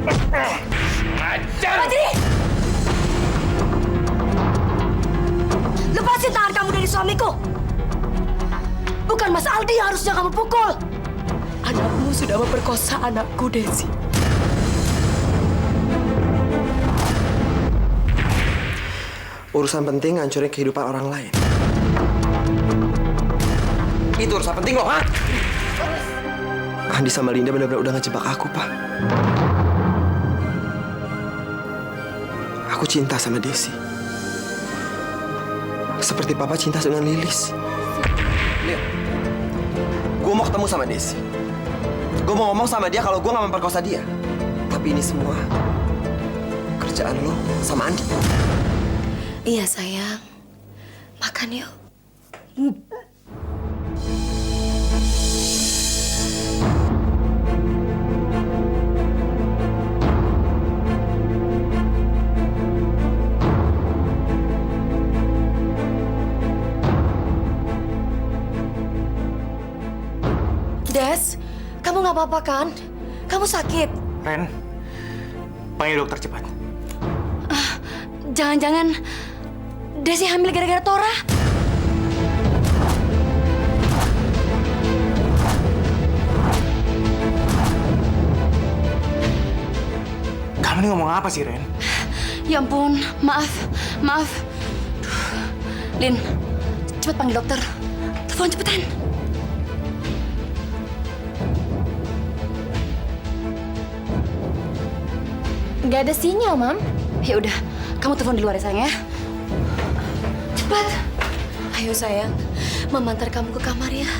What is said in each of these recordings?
Ajar! Fajri! Lepasin tangan kamu dari suamiku! Bukan Mas Aldi yang harusnya kamu pukul! Anakmu sudah memperkosa anakku, Desi. Urusan penting ngancurin kehidupan orang lain. Itu urusan penting loh, ha? Andi sama Linda benar-benar udah ngejebak aku, Pak. Aku cinta sama Desi. Seperti Papa cinta dengan Lilis. Lihat, gue mau ketemu sama Desi. Gue mau ngomong sama dia kalau gue gak memperkosa dia. Tapi ini semua kerjaan lo sama Andi. Iya, sayang. Makan yuk. Des, kamu nggak apa-apa kan? Kamu sakit? Ren, panggil dokter cepat. Jangan-jangan Desi hamil gara-gara Tora? Kamu ini ngomong apa sih, Ren? Ya ampun, maaf. Duh. Lin, cepat panggil dokter. Telepon cepetan. Nggak ada sinyal, Mam. Ya udah, kamu telepon di luar ya, sayang ya. Cepat. Ayo sayang, Mama antar kamu ke kamar ya.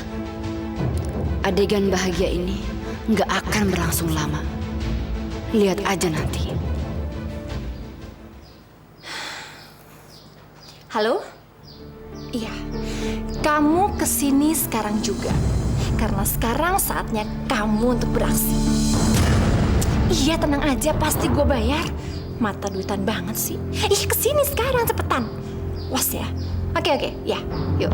Adegan bahagia ini nggak akan berlangsung lama. Lihat aja nanti. Halo? Iya. Kamu kesini sekarang juga. Karena sekarang saatnya kamu untuk beraksi. Iya, tenang aja. Pasti gue bayar. Mata duitan banget sih. Ih, kesini sekarang, cepetan. Was ya. Oke. Ya, yuk.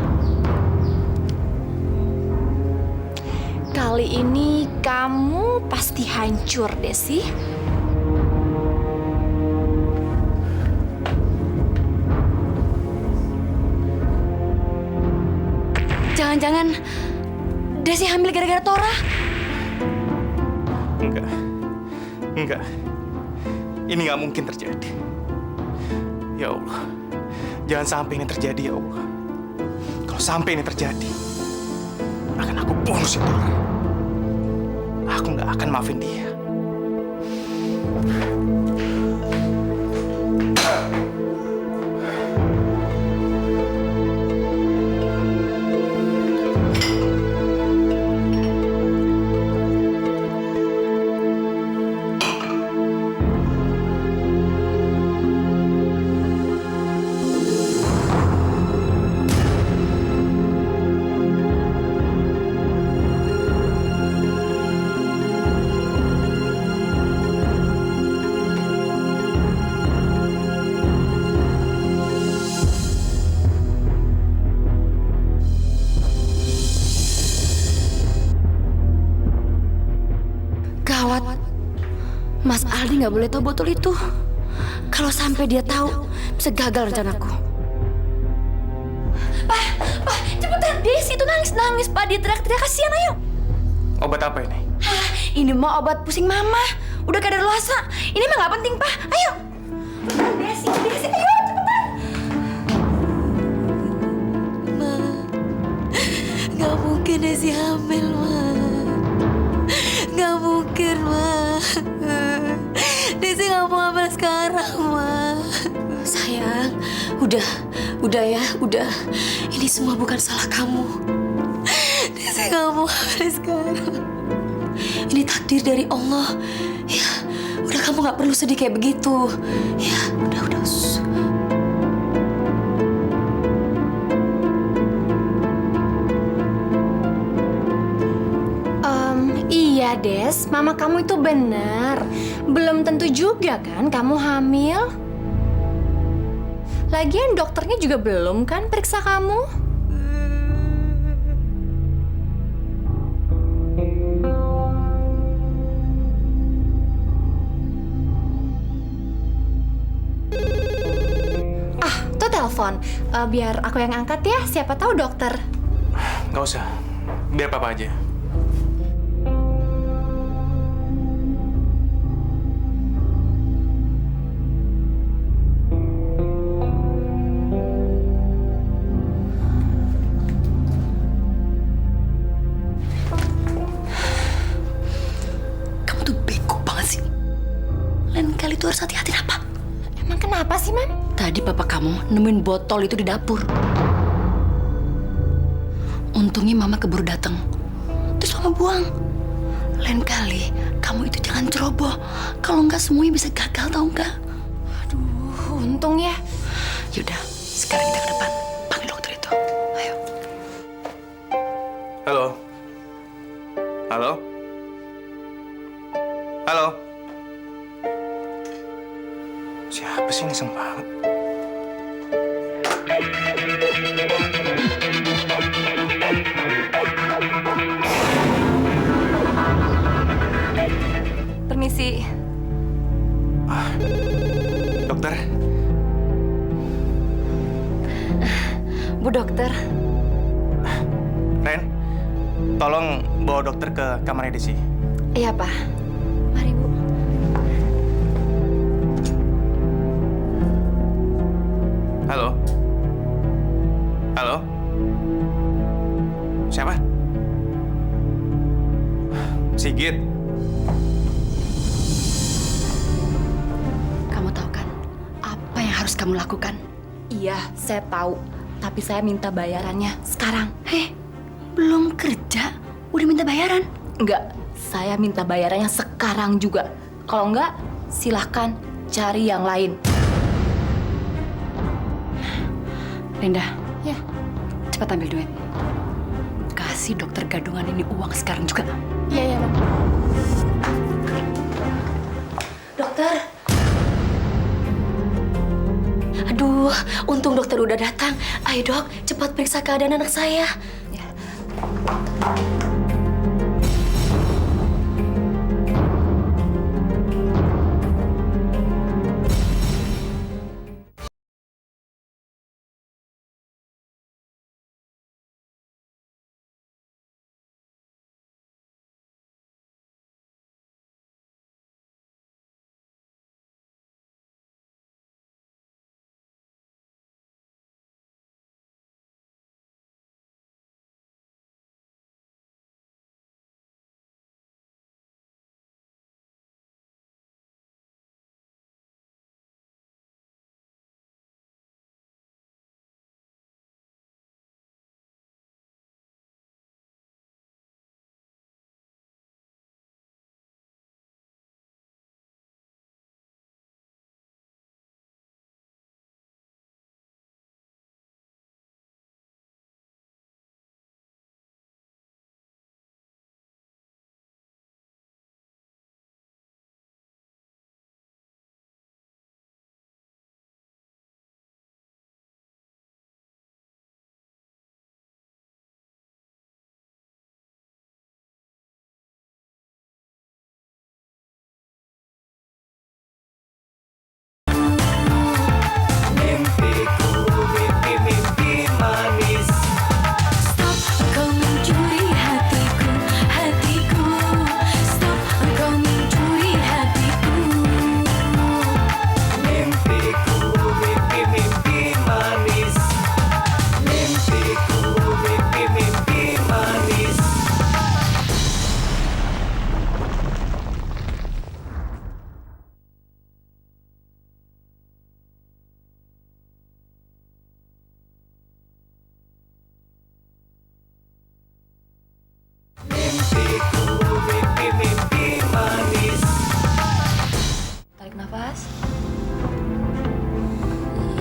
Kali ini kamu pasti hancur, Desi. Jangan-jangan Desi hamil gara-gara Tora? Enggak. Ini nggak mungkin terjadi. Ya Allah, jangan sampai ini terjadi, ya Allah. Kalau sampai ini terjadi, akan aku bunuh si Tora. Aku nggak akan maafin dia. Gawat. Mas Aldi nggak boleh tahu botol itu. Kalau sampai dia tahu, bisa gagal rencanaku. Pak, cepetan. Desi itu nangis, Pak. Dia teriak-teriak, kasihan, ayo. Obat apa ini? Hah, ini mah obat pusing Mama. Udah kadaluarsa. Ini mah nggak penting, Pak. Ayo. Desi, ayo cepetan. Ma, nggak mungkin Desi hamil, Ma. Nggak mungkin, Ma. Desi nggak mau hamil sekarang, Ma. Sayang, udah ya. Ini semua bukan salah kamu. Desi nggak mau hamil sekarang. Ini takdir dari Allah. Ya, udah kamu nggak perlu sedih kayak begitu. Ya, udah. Iya, Des. Mama kamu itu benar. Belum tentu juga kan kamu hamil. Lagian dokternya juga belum kan periksa kamu. telepon. Biar aku yang angkat ya, siapa tahu dokter. Nggak usah, biar papa aja. Kamu tuh bego banget sih. Lain kali tuh harus hati-hati apa? Emang kenapa sih, Mam? Tadi papa kamu nemuin botol itu di dapur. Untungnya mama keburu datang. Terus mama buang. Lain kali kamu itu jangan ceroboh. Kalau nggak semuanya bisa gagal, tau nggak? Aduh, untung ya. Yaudah, sekarang kita ke depan. Panggil dokter itu. Ayo. Halo? Halo? Halo? Siapa sih ini iseng banget? Permisi. Dokter? Bu dokter. Ren, tolong bawa dokter ke kamarnya Desi. Iya, Pak. Mari, Bu. Halo? Halo? Siapa? Sigit. Kamu tahu kan apa yang harus kamu lakukan? Iya, saya tahu. Tapi saya minta bayarannya sekarang. Belum kerja, udah minta bayaran? Enggak, saya minta bayarannya sekarang juga. Kalau enggak, silahkan cari yang lain. Linda, Ya. cepat ambil duit. Kasih dokter gadungan ini uang sekarang juga. Iya, Bang. Dokter. Aduh, untung dokter udah datang. Ayo dok, cepat periksa keadaan anak saya. Ya.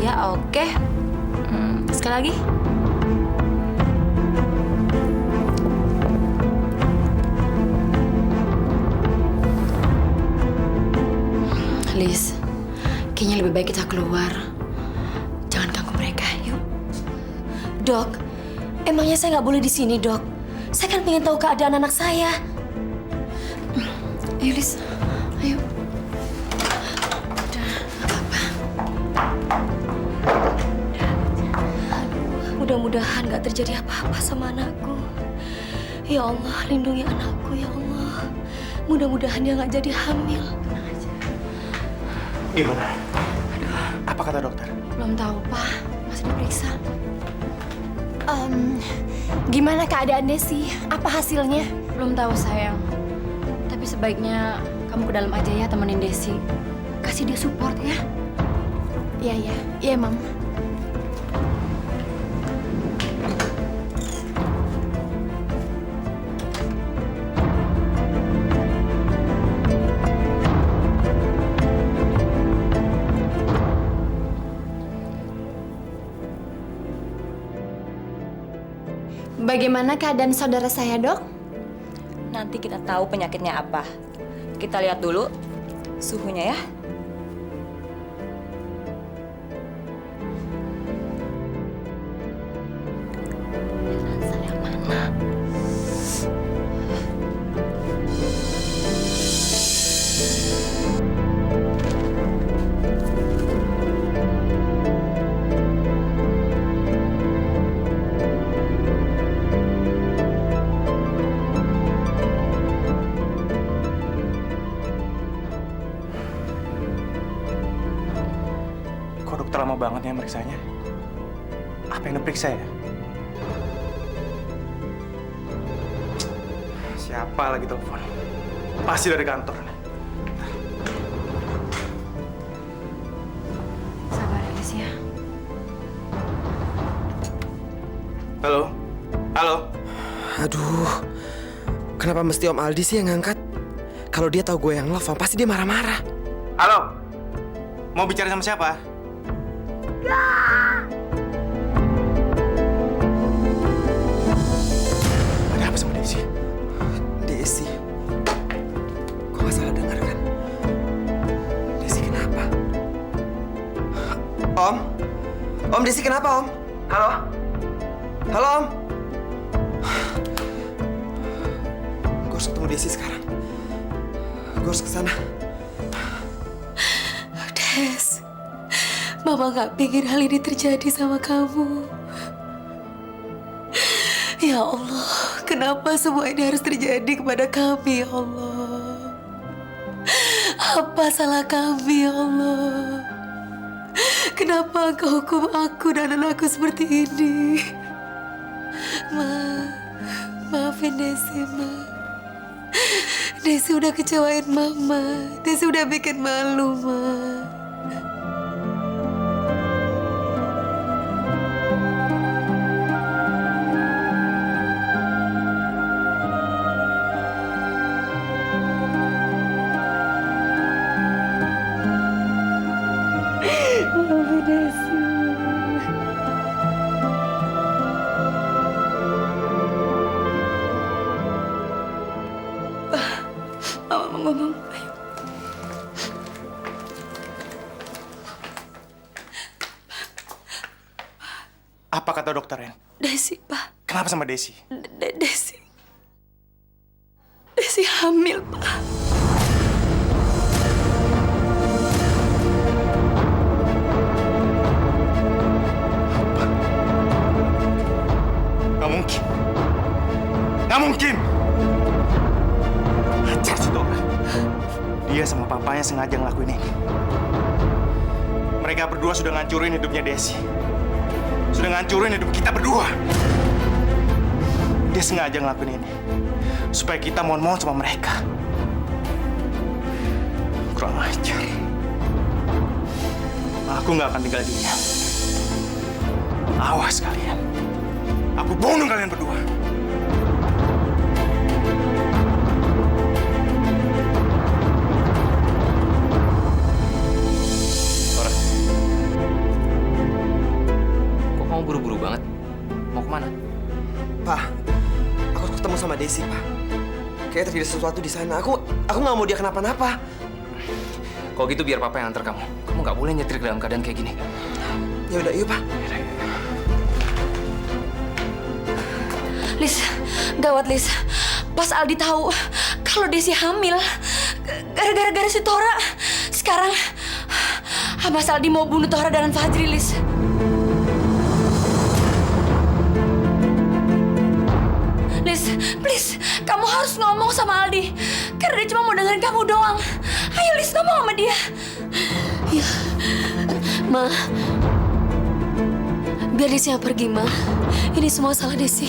Ya, oke. Sekali lagi. Liz, kayaknya lebih baik kita keluar. Jangan ganggu mereka, yuk. Dok, emangnya saya nggak boleh di sini, Dok? Saya kan pengen tahu keadaan anak saya. Ayo, Liz. Ayo. Udah, nggak apa-apa. Mudah-mudahan gak terjadi apa-apa sama anakku. Ya Allah, lindungi anakku ya Allah. Mudah-mudahan dia gak jadi hamil. Tenang aja. Gimana? Apa kata dokter? Belum tahu, Pak. Masih diperiksa. Gimana keadaan Desi? Apa hasilnya? Belum tahu sayang. Tapi sebaiknya kamu ke dalam aja ya, temenin Desi. Kasih dia support ya. Iya, Mam. Bagaimana keadaan saudara saya, Dok? Nanti kita tahu penyakitnya apa. Kita lihat dulu suhunya ya. Yang mana? Kok dokter lama banget ya meriksanya? Apa yang diperiksa ya? Siapa lagi telepon? Pasti dari kantor nih. Sabar ya, Lis ya. Halo? Halo? Aduh, kenapa mesti Om Aldi sih yang ngangkat? Kalau dia tahu gue yang nelfon, pasti dia marah-marah. Halo? Mau bicara sama siapa? Ada apa sama Desi? Desi, kok nggak salah dengar kan? Desi kenapa? Om Desi kenapa Om? Halo? Halo Om? Gue harus ketemu Desi sekarang. Gue harus kesana. Des, Mama gak pikir hal ini terjadi sama kamu. Ya Allah, kenapa semua ini harus terjadi kepada kami, ya Allah? Apa salah kami, ya Allah? Kenapa Engkau hukum aku dan anakku seperti ini? Maafin Desi, Ma. Desi udah kecewain Mama. Desi udah bikin malu, Ma. Maafin Desi. Mama mau ngomong. Ayo. Apa kata dokter, Ren? Desi, Pak. Kenapa sama Desi? Desi. Desi hamil, Pak. Gak mungkin. Gak mungkin! Ajar si dokter. Dia sama papanya sengaja ngelakuin ini. Mereka berdua sudah ngancurin hidupnya Desi. Sudah ngancurin hidup kita berdua. Dia sengaja ngelakuin ini supaya kita mohon-mohon sama mereka. Kurang ajar. Aku nggak akan tinggal diam. Awas kalian. Aku bunuh kalian berdua. Tora, kok kamu buru-buru banget? Mau kemana? Pak, aku harus ketemu sama Desi, Pak. Kayaknya terjadi sesuatu di sana. Aku nggak mau dia kenapa-napa. Kalau gitu biar papa yang antar kamu. Kamu nggak boleh nyetir dalam keadaan kayak gini. Ya udah, yuk Pak. Lis, gawat Lis. Pas Aldi tahu kalau Desi hamil gara-gara si Tora. Sekarang Mas Aldi mau bunuh Tora dan Fajri, Lis. Please, kamu harus ngomong sama Aldi. Karena dia cuma mau dengerin kamu doang. Ayo, Lis, ngomong sama dia. Ya, Ma. Biar Desi yang pergi, Ma. Ini semua salah Desi.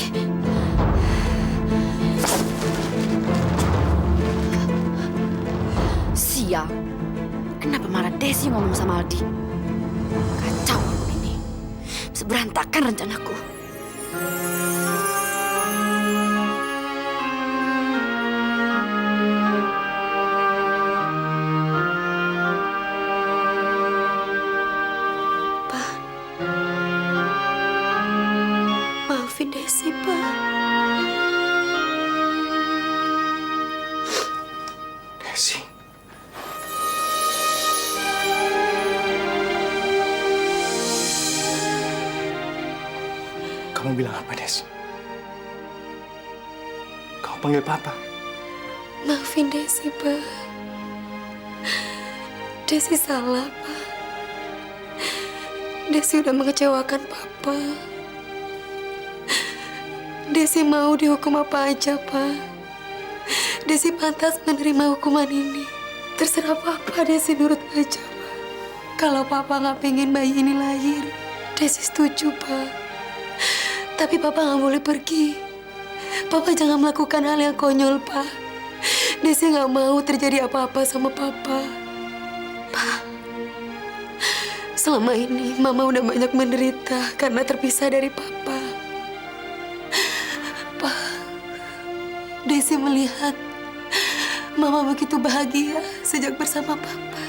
Sial. Kenapa malah Desi ngomong sama Aldi? Kacau ini. Bisa berantakan rencanaku. Maafin Desi, Pak. Desi. Kamu bilang apa, Des? Kamu panggil Papa. Maafin Desi, Pak. Desi salah, Pak. Desi udah mengecewakan Papa. Desi mau dihukum apa aja, Pak. Desi pantas menerima hukuman ini. Terserah Papa, Desi nurut aja, Pak. Kalau Papa nggak pengen bayi ini lahir, Desi setuju, Pak. Tapi Papa nggak boleh pergi. Papa jangan melakukan hal yang konyol, Pak. Desi nggak mau terjadi apa-apa sama Papa. Pak, selama ini Mama udah banyak menderita karena terpisah dari Papa. Pak, Desi melihat Mama begitu bahagia sejak bersama Papa.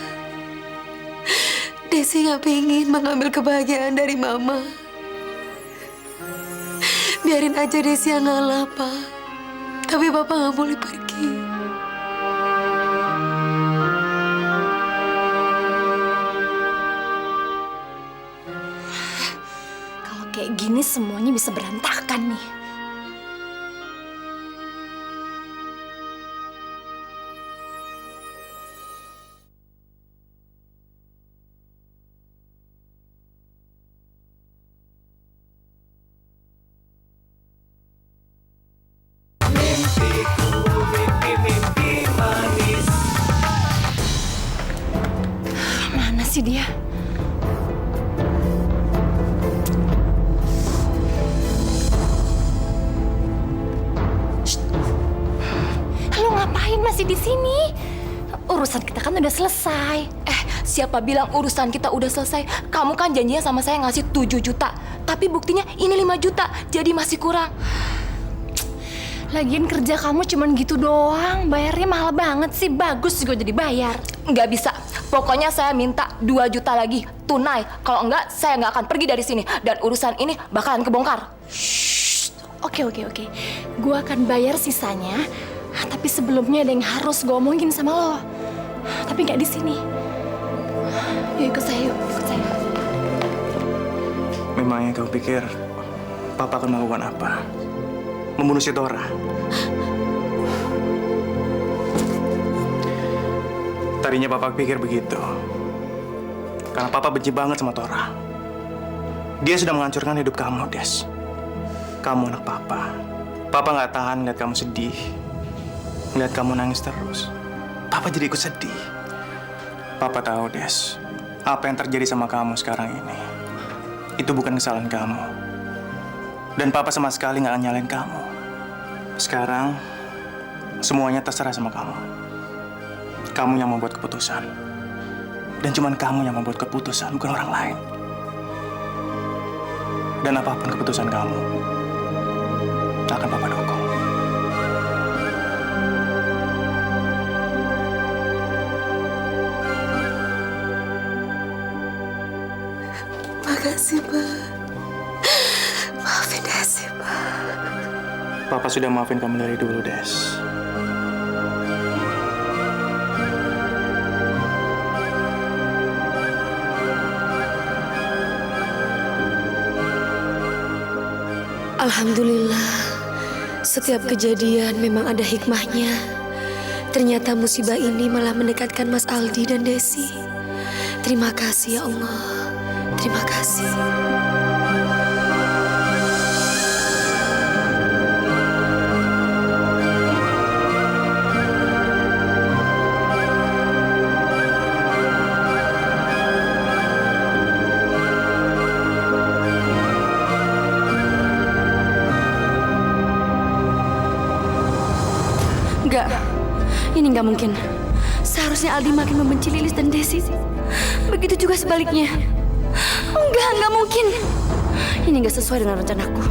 Desi nggak pengen mengambil kebahagiaan dari Mama. Biarin aja Desi yang ngalah, Pak. Tapi Papa nggak boleh pergi. Kalau kayak gini semuanya bisa berantakan nih. Mana sih dia? Shh. Lu ngapain masih di sini? Urusan kita kan udah selesai. Siapa bilang urusan kita udah selesai? Kamu kan janjinya sama saya ngasih 7 juta. Tapi buktinya ini 5 juta, jadi masih kurang. Lagian kerja kamu cuman gitu doang, bayarnya mahal banget sih. Bagus juga jadi bayar. Nggak bisa. Pokoknya saya minta 2 juta lagi, tunai. Kalau enggak, saya nggak akan pergi dari sini. Dan urusan ini bakalan kebongkar. Shh. Oke. Gua akan bayar sisanya. Tapi sebelumnya ada yang harus gue omongin sama lo. Tapi nggak di sini. Yuk ikut saya, ikut saya. Memangnya kau pikir Papa akan melakukan apa? Membunuh si Tora? Tadinya Papa pikir begitu. Karena Papa benci banget sama Tora. Dia sudah menghancurkan hidup kamu, Des. Kamu anak Papa. Papa nggak tahan lihat kamu sedih. Lihat kamu nangis terus. Papa jadi ikut sedih. Papa tahu, Des. Apa yang terjadi sama kamu sekarang ini, itu bukan kesalahan kamu. Dan Papa sama sekali nggak akan nyalain kamu. Sekarang, semuanya terserah sama kamu. Kamu yang membuat keputusan. Dan cuman kamu yang membuat keputusan, bukan orang lain. Dan apapun keputusan kamu, akan Papa dukung. Makasih, Pak. Maafin Desi, Pak. Papa sudah maafin kamu dari dulu, Des. Alhamdulillah, setiap kejadian memang ada hikmahnya. Ternyata musibah ini malah mendekatkan Mas Aldi dan Desi. Terima kasih ya Allah. Terima kasih. Ini nggak mungkin. Seharusnya Aldi makin membenci Lilis dan Desi. Begitu juga sebaliknya. Nggak mungkin. Ini nggak sesuai dengan rencanaku.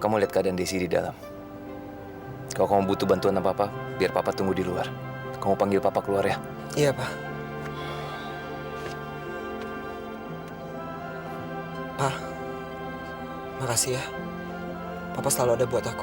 Kamu lihat keadaan Desi di dalam. Kalau kamu butuh bantuan apa-apa, biar Papa tunggu di luar. Kamu panggil Papa keluar ya. Iya, Pak. Pak, makasih ya. Papa selalu ada buat aku.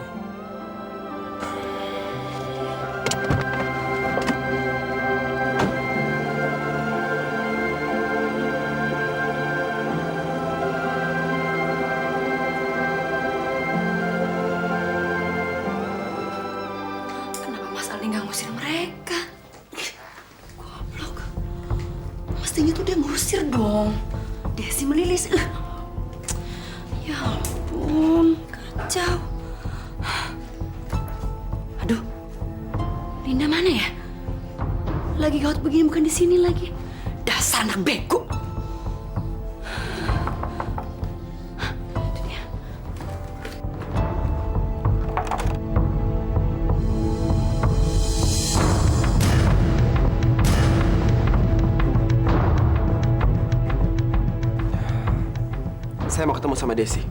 Kenapa Mas Aldi nggak ngusir mereka? Goblok. Mestinya tuh dia ngusir dong. Desi melilis. Ya ampun, kacau. Aduh, Linda mana ya? Lagi gawat begini bukan di sini lagi. Dasar anak bego. Itu dia. Saya mau ketemu sama Desi.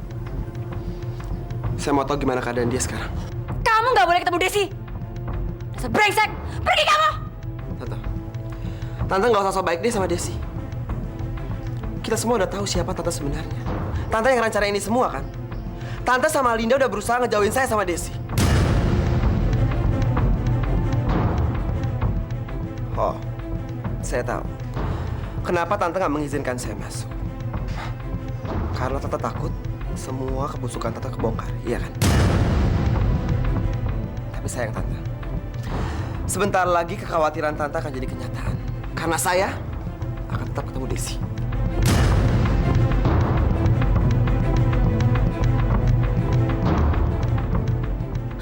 Saya mau tahu gimana keadaan dia sekarang. Kamu nggak boleh ketemu Desi. Dasar brengsek, pergi kamu. Tante nggak usah so baik deh sama Desi. Kita semua udah tahu siapa Tante sebenarnya. Tante yang rencana ini semua kan? Tante sama Linda udah berusaha ngejauhin saya sama Desi. Oh, saya tahu. Kenapa Tante nggak mengizinkan saya masuk? Karena Tante takut semua kebusukan Tante kebongkar, iya kan? Tapi sayang Tante, sebentar lagi kekhawatiran Tante akan jadi kenyataan. Karena saya akan tetap ketemu Desi.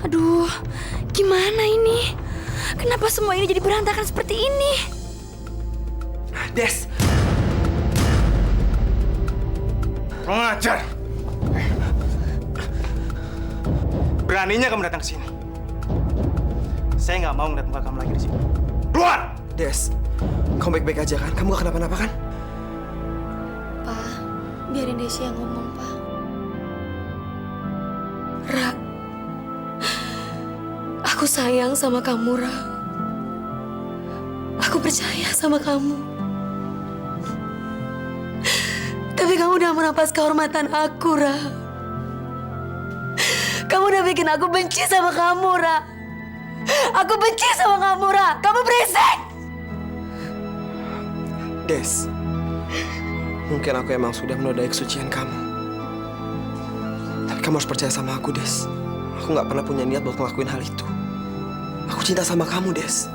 Aduh, gimana ini? Kenapa semua ini jadi berantakan seperti ini? Des! Mengajar. Beraninya kamu datang ke sini. Saya nggak mau ngeliat muka kamu lagi di sini. Keluar! Des, kamu baik-baik aja kan? Kamu gak kenapa-napa kan? Pak, biarin Desi yang ngomong, Pak. Ra, aku sayang sama kamu, Ra. Aku percaya sama kamu. Tapi kamu udah merampas kehormatan aku, Ra. Kamu udah bikin aku benci sama kamu, Ra. Aku benci sama kamu, Ra. Kamu berisik! Des, mungkin aku emang sudah menodai kesucian kamu. Tapi kamu harus percaya sama aku, Des. Aku gak pernah punya niat buat ngelakuin hal itu. Aku cinta sama kamu, Des.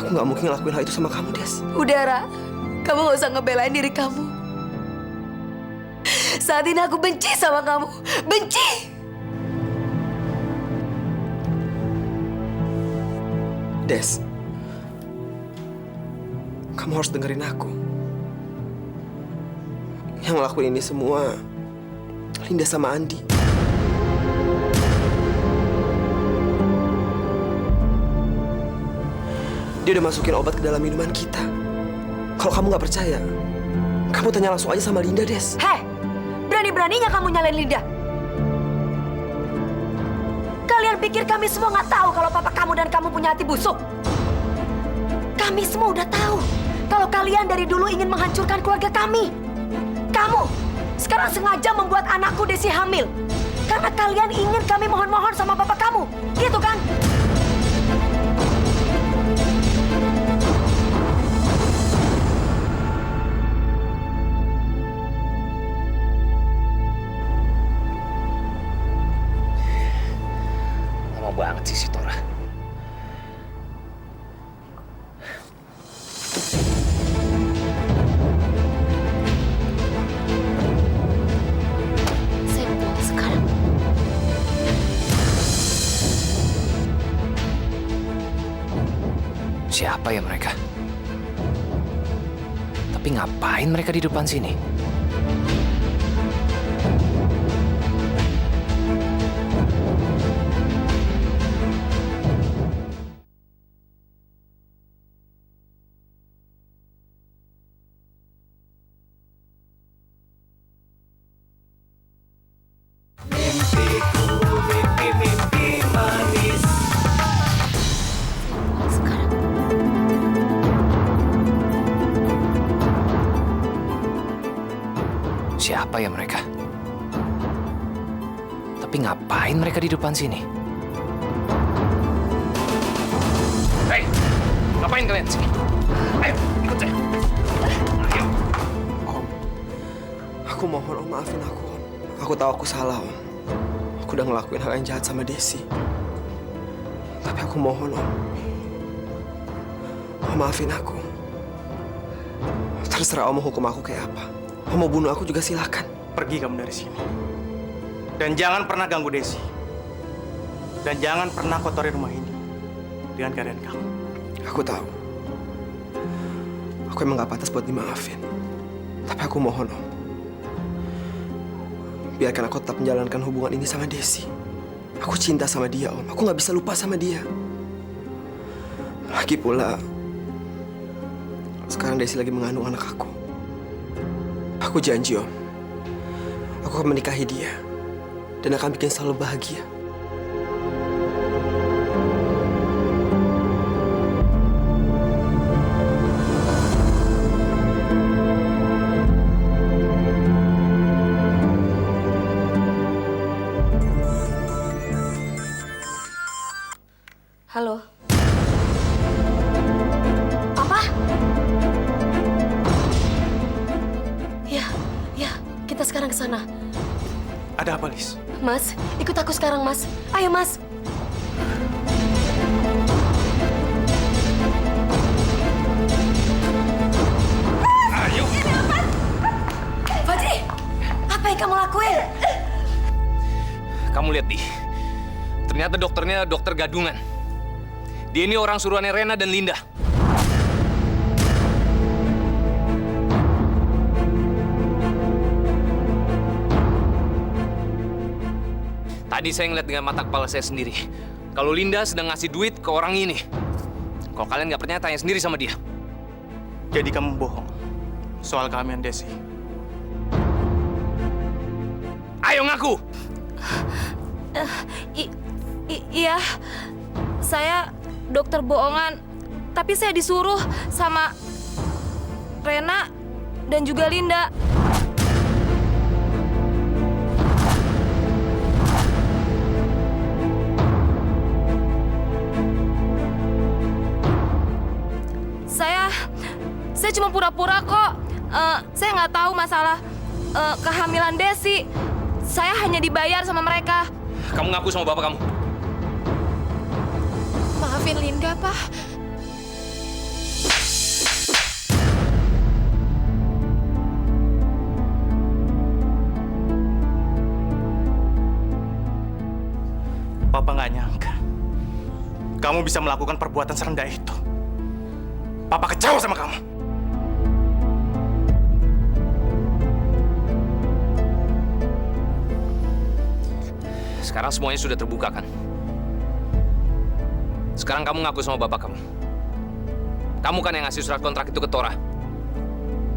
Aku gak mungkin ngelakuin hal itu sama kamu, Des. Udah, Ra. Kamu gak usah ngebelain diri kamu. Saat ini aku benci sama kamu. Benci! Des, kamu harus dengerin aku. Yang ngelakuin ini semua Linda sama Andi. Dia udah masukin obat ke dalam minuman kita. Kalau kamu nggak percaya, kamu tanya langsung aja sama Linda, Des. Heh, berani-beraninya kamu nyalain Linda. Kalian pikir kami semua nggak tahu kalau papa kamu dan kamu punya hati busuk? Kami semua udah tahu kalau kalian dari dulu ingin menghancurkan keluarga kami. Kamu sekarang sengaja membuat anakku Desi hamil. Karena kalian ingin kami mohon-mohon sama papa kamu. Gitu kan? Lama banget sih si Tora. Saya pulang sekarang. Siapa ya mereka? Tapi Tapi ngapain mereka di depan sini? Siapa ya mereka? Tapi ngapain mereka di depan sini? Hei, ngapain kalian sini? Ayo, ikut saya. Ayo. Om, aku mohon Om maafin aku Om. Aku tahu aku salah Om. Aku udah ngelakuin hal yang jahat sama Desi. Tapi aku mohon Om. Om maafin aku. Terserah Om mau hukum aku kayak apa. Om mau bunuh aku juga silakan. Pergi kamu dari sini. Dan jangan pernah ganggu Desi. Dan jangan pernah kotori rumah ini dengan keadaan kamu. Aku tahu. Aku emang gak pantas buat dimaafin. Tapi aku mohon Om. Biarkan aku tetap menjalankan hubungan ini sama Desi. Aku cinta sama dia Om. Aku gak bisa lupa sama dia. Lagi pula, sekarang Desi lagi mengandung anak aku. Aku janji Om, aku akan menikahi dia dan akan bikin selalu bahagia. Halo. Apa? Ya, kita sekarang ke sana. Ada apa, Lis? Mas, ikut aku sekarang, Mas. Ayo, Mas. Ayo. Fadri, apa yang kamu lakuin? Kamu lihat, Di. Ternyata dokternya dokter gadungan. Dia ini orang suruhannya Rena dan Linda. Tadi saya ngeliat dengan mata kepala saya sendiri. Kalau Linda sedang ngasih duit ke orang ini. Kalau kalian nggak percaya, tanya sendiri sama dia. Jadi kamu bohong soal kehamilan Desi. Ayo ngaku! Iya, saya dokter bohongan. Tapi saya disuruh sama Rena dan juga Linda. Saya cuma pura-pura kok. Saya nggak tahu masalah kehamilan Desi. Saya hanya dibayar sama mereka. Kamu ngaku sama bapak kamu. Maafin Linda, Pak. Papa nggak nyangka kamu bisa melakukan perbuatan serendah itu. Papa kecewa sama kamu. Sekarang semuanya sudah terbuka, kan? Sekarang kamu ngaku sama bapak kamu. Kamu kan yang ngasih surat kontrak itu ke Tora.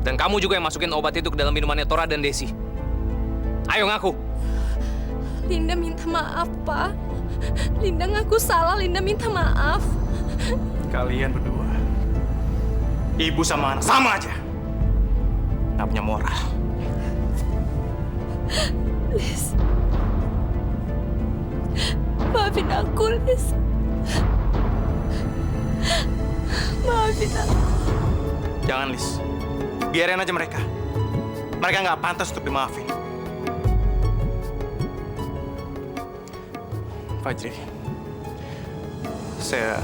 Dan kamu juga yang masukin obat itu ke dalam minumannya Tora dan Desi. Ayo ngaku. Linda minta maaf, Pak. Linda ngaku salah, Linda minta maaf. Kalian berdua, ibu sama anak sama aja. Nggak punya moral. Liz. Maafin aku, Liz. Maafin aku. Jangan, Lis. Biarin aja mereka. Mereka nggak pantas untuk dimaafin. Fajri, saya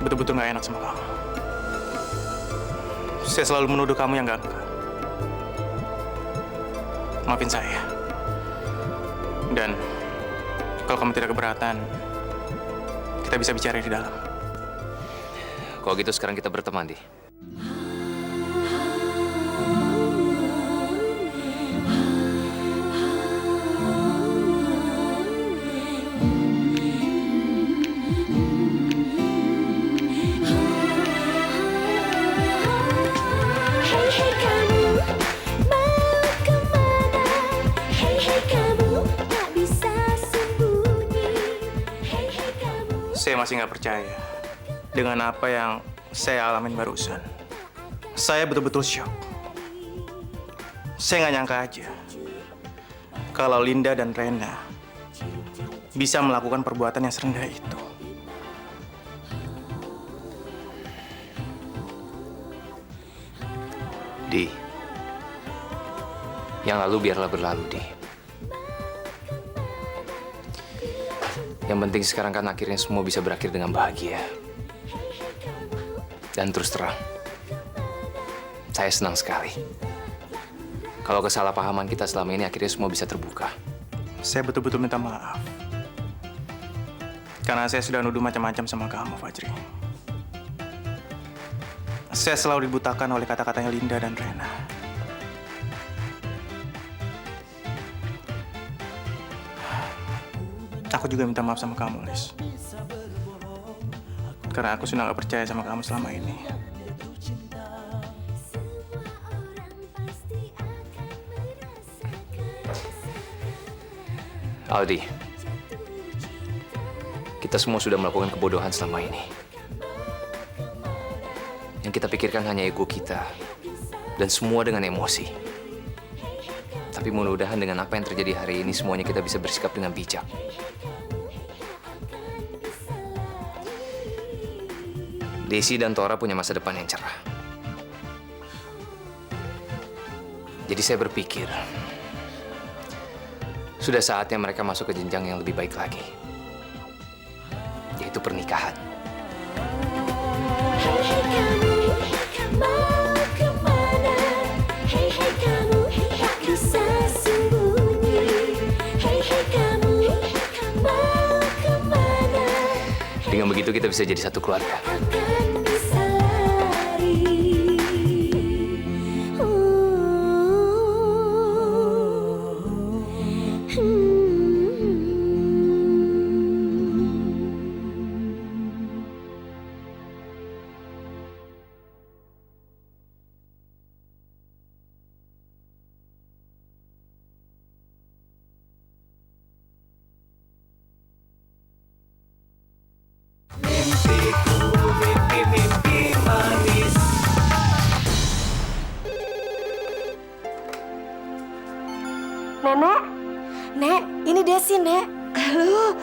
betul-betul nggak enak sama kamu. Saya selalu menuduh kamu yang nggak enggak. Maafin saya. Dan kalau kamu tidak keberatan, kita bisa bicara di dalam. Kalau gitu sekarang kita berteman, Di. Saya masih nggak percaya dengan apa yang saya alamin barusan. Saya betul-betul shock. Saya nggak nyangka aja kalau Linda dan Rena bisa melakukan perbuatan yang serendah itu. Di, yang lalu biarlah berlalu, Di. Yang penting sekarang kan akhirnya semua bisa berakhir dengan bahagia. Dan terus terang, saya senang sekali kalau kesalahpahaman kita selama ini akhirnya semua bisa terbuka. Saya betul-betul minta maaf. Karena saya sudah nuduh macam-macam sama kamu, Fajri. Saya selalu dibutakan oleh kata-katanya Linda dan Rena. Aku juga minta maaf sama kamu, Lis. Karena aku sudah gak percaya sama kamu selama ini. Aldi, kita semua sudah melakukan kebodohan selama ini. Yang kita pikirkan hanya ego kita, dan semua dengan emosi. Tapi mudah-mudahan dengan apa yang terjadi hari ini, semuanya kita bisa bersikap dengan bijak. Desi dan Tora punya masa depan yang cerah. Jadi saya berpikir, sudah saatnya mereka masuk ke jenjang yang lebih baik lagi, yaitu pernikahan. Dengan begitu kita bisa jadi satu keluarga. Nenek, Nek, ini Desi, Nek. Halo,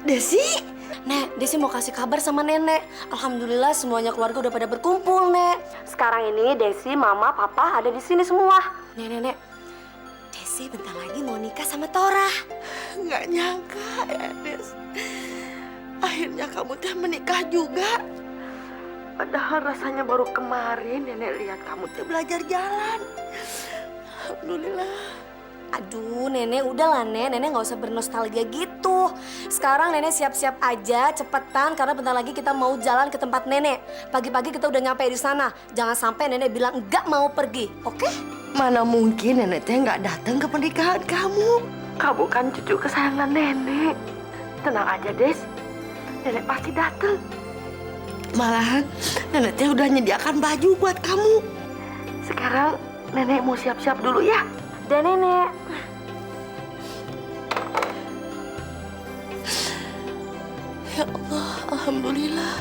Desi. Nek, Desi mau kasih kabar sama Nenek. Alhamdulillah semuanya keluarga udah pada berkumpul, Nek. Sekarang ini Desi, Mama, Papa ada di sini semua. Nenek, Desi bentar lagi mau nikah sama Tora. Nggak nyangka ya, Des. Akhirnya kamu teh menikah juga. Padahal rasanya baru kemarin Nenek lihat kamu teh belajar jalan. Alhamdulillah. Aduh, Nenek udahlah, Nenek nggak usah bernostalgia gitu. Sekarang Nenek siap-siap aja, cepetan karena bentar lagi kita mau jalan ke tempat Nenek. Pagi-pagi kita udah nyampe di sana. Jangan sampai Nenek bilang nggak mau pergi, oke? Mana mungkin Nenek teh nggak datang ke pernikahan kamu. Kamu kan cucu kesayangan Nenek. Tenang aja, Des. Nenek pasti datang. Malahan Nenek teh udah nyediakan baju buat kamu. Sekarang Nenek mau siap-siap dulu ya. Dan Nenek. Ya Allah, Alhamdulillah.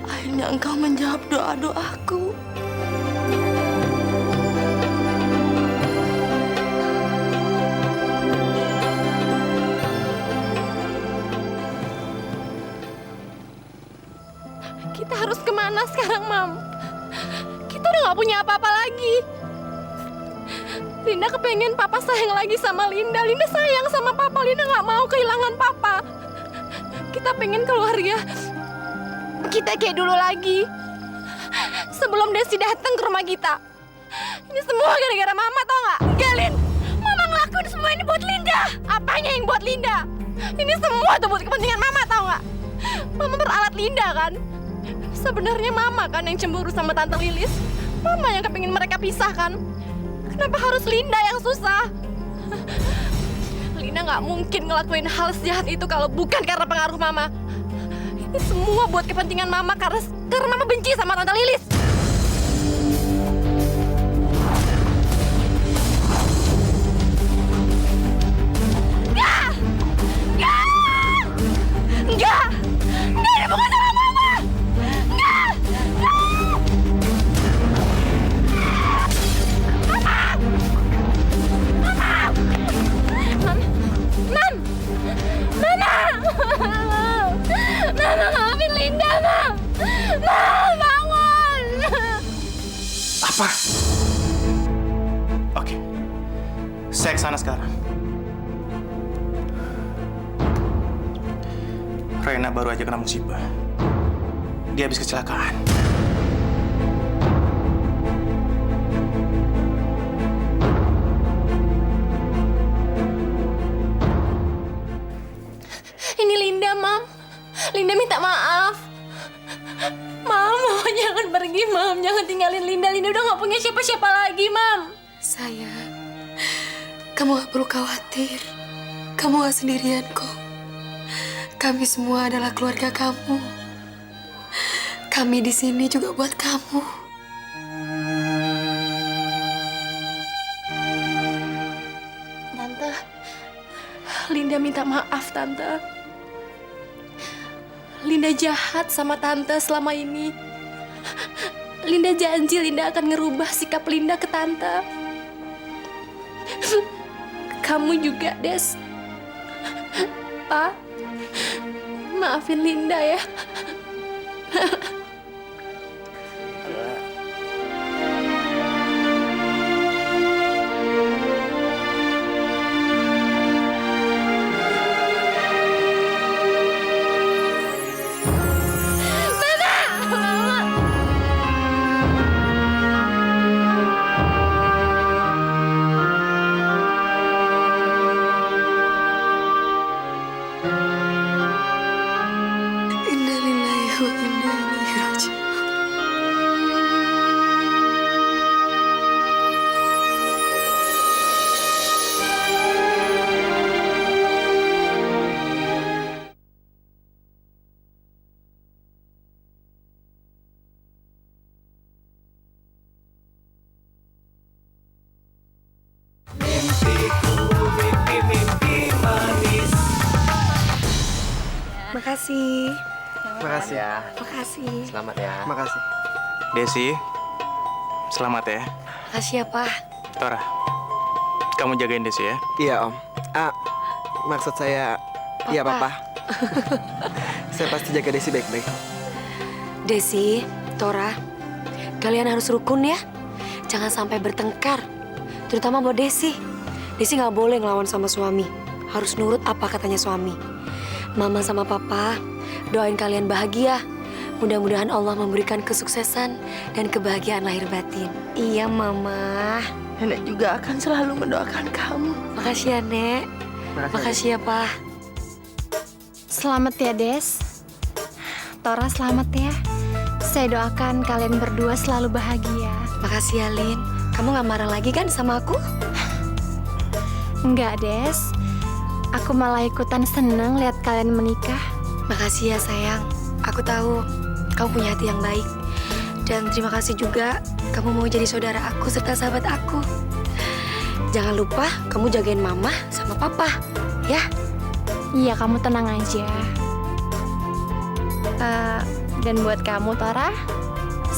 Akhirnya Engkau menjawab doa-doaku. Kita harus kemana sekarang, Mam? Kita udah gak punya apa-apa lagi. Linda kepengen Papa sayang lagi sama Linda. Linda sayang sama Papa. Linda gak mau kehilangan Papa. Kita pengen keluarga kita kayak dulu lagi. Sebelum Desi datang ke rumah kita. Ini semua gara-gara Mama, tau gak? Enggak, Lin. Mama ngelakuin semua ini buat Linda. Apanya yang buat Linda? Ini semua tuh buat kepentingan Mama, tau gak? Mama beralat Linda kan? Sebenarnya Mama kan yang cemburu sama Tante Lilis. Mama yang kepingin mereka pisah kan? Kenapa harus Linda yang susah? Linda nggak mungkin ngelakuin hal sejahat itu kalau bukan karena pengaruh Mama. Ini semua buat kepentingan Mama karena Mama benci sama Tante Lilis. Saya kesana sekarang. Rena baru aja kena musibah. Dia habis kecelakaan. Ini Linda, Mam. Linda minta maaf. Mam, Mama jangan pergi, Mam. Jangan tinggalin Linda. Linda udah gak punya siapa-siapa lagi, Mam. Sayang, kamu gak perlu khawatir. Kamu gak sendirian kok. Kami semua adalah keluarga kamu. Kami di sini juga buat kamu. Tante, Linda minta maaf, Tante. Linda jahat sama Tante selama ini. Linda janji Linda akan ngerubah sikap Linda ke Tante. Kamu juga, Des. Pak, maafin Linda ya. Innalillahi wa inna ilaihi raji'un. Makasih. Makasih ya. Makasih. Selamat ya. Makasih. Desi, selamat ya. Makasih ya, Pak. Tora, kamu jagain Desi ya. Iya, Om. Maksud saya, iya, Papa. Saya pasti jaga Desi baik-baik. Desi, Tora, kalian harus rukun ya. Jangan sampai bertengkar. Terutama buat Desi. Desi nggak boleh ngelawan sama suami. Harus nurut apa katanya suami. Mama sama Papa, doain kalian bahagia. Mudah-mudahan Allah memberikan kesuksesan dan kebahagiaan lahir batin. Iya, Mama. Nenek juga akan selalu mendoakan kamu. Makasih ya, Nek. Makasih ya, Pak. Selamat ya, Des. Tora, selamat ya. Saya doakan kalian berdua selalu bahagia. Makasih ya, Lin. Kamu nggak marah lagi kan sama aku? Enggak, Des. Aku malah ikutan seneng lihat kalian menikah. Makasih ya, sayang. Aku tahu kamu punya hati yang baik. Dan terima kasih juga kamu mau jadi saudara aku serta sahabat aku. Jangan lupa kamu jagain Mama sama Papa, ya? Iya, kamu tenang aja. Dan buat kamu, Tora,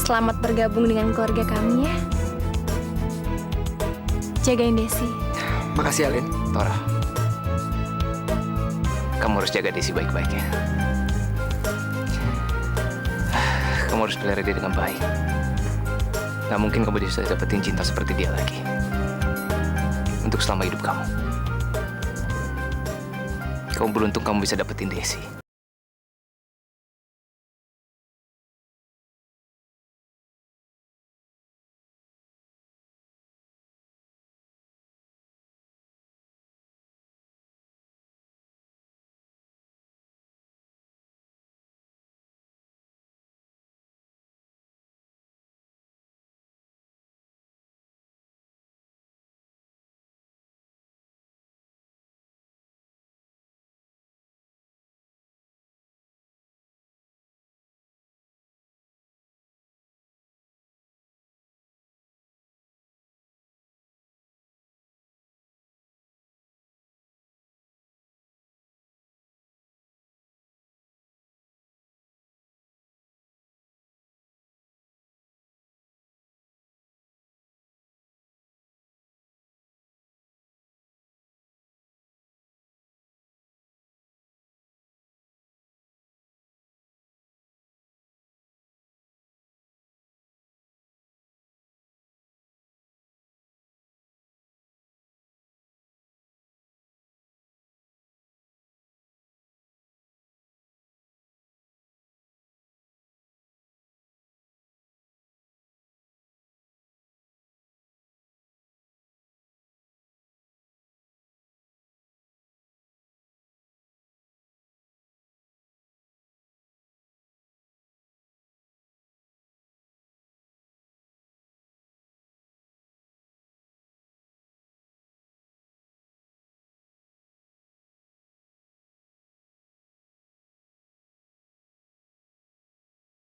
selamat bergabung dengan keluarga kami ya. Jagain Desi. Makasih, Alin. Tora, kamu harus jaga Desi baik-baik ya. Kamu harus pelihara dia dengan baik. Gak mungkin kamu bisa dapetin cinta seperti dia lagi. Untuk selama hidup kamu. Kamu beruntung kamu bisa dapetin Desi.